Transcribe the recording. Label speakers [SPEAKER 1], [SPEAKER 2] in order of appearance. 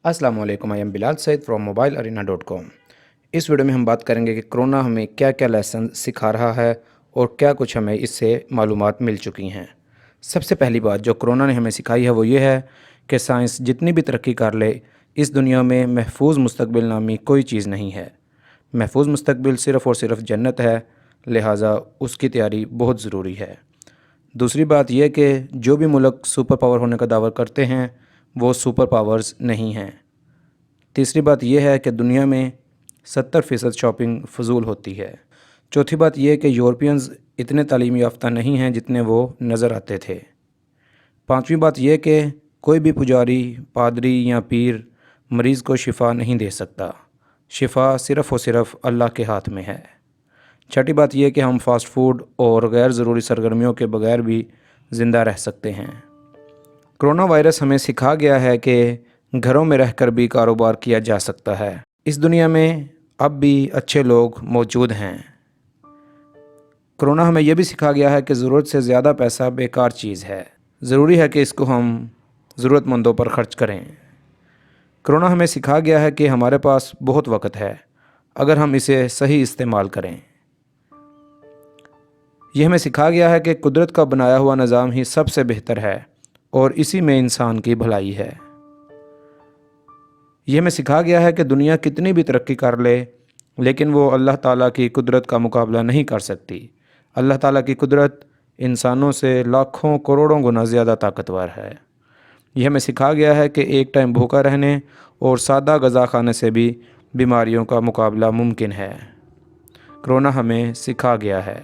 [SPEAKER 1] अस्सलाम वालेकुम, I am Bilal Saeed from mobilearena.com। इस वीडियो में हम बात करेंगे कि कोरोना हमें क्या क्या लेसन सिखा रहा है और क्या कुछ हमें इससे मालूमात मिल चुकी हैं। सबसे पहली बात जो कोरोना ने हमें सिखाई है वो ये है कि साइंस जितनी भी तरक्की कर ले, इस दुनिया में महफूज मुस्तकबिल नामी कोई चीज़ नहीं है। महफूज मुस्तकबिल सिर्फ़ और सिर्फ जन्नत है, लिहाजा उसकी तैयारी बहुत ज़रूरी है। दूसरी बात यह कि जो भी मुल्क सुपर पावर होने का दावा करते हैं वो सुपर पावर्स नहीं हैं। तीसरी बात यह है कि दुनिया में 70% शॉपिंग फ़जूल होती है। चौथी बात यह कि यूरोपियंस इतने तालीम याफ्ता नहीं हैं जितने वो नज़र आते थे। पांचवी बात यह कि कोई भी पुजारी, पादरी या पीर मरीज़ को शिफा नहीं दे सकता। शिफा सिर्फ़ और सिर्फ अल्लाह के हाथ में है। छठी बात यह कि हम फ़ास्ट फूड और गैर ज़रूरी सरगर्मियों के बगैर भी ज़िंदा रह सकते हैं। कोरोना वायरस हमें सिखा गया है कि घरों में रहकर भी कारोबार किया जा सकता है। इस दुनिया में अब भी अच्छे लोग मौजूद हैं। कोरोना हमें यह भी सिखा गया है कि ज़रूरत से ज़्यादा पैसा बेकार चीज़ है। ज़रूरी है कि इसको हम ज़रूरतमंदों पर ख़र्च करें। कोरोना हमें सिखा गया है कि हमारे पास बहुत वक्त है अगर हम इसे सही इस्तेमाल करें। यह हमें सिखा गया है कि कुदरत का बनाया हुआ निज़ाम ही सबसे बेहतर है और इसी में इंसान की भलाई है। यह हमें सिखा गया है कि दुनिया कितनी भी तरक्की कर ले, लेकिन वो अल्लाह ताला की कुदरत का मुकाबला नहीं कर सकती। अल्लाह ताला की कुदरत इंसानों से लाखों करोड़ों गुना ज़्यादा ताकतवर है। यह हमें सिखा गया है कि एक टाइम भूखा रहने और सादा ग़ज़ा खाने से भी बीमारियों का मुकाबला मुमकिन है। कोरोना हमें सिखा गया है।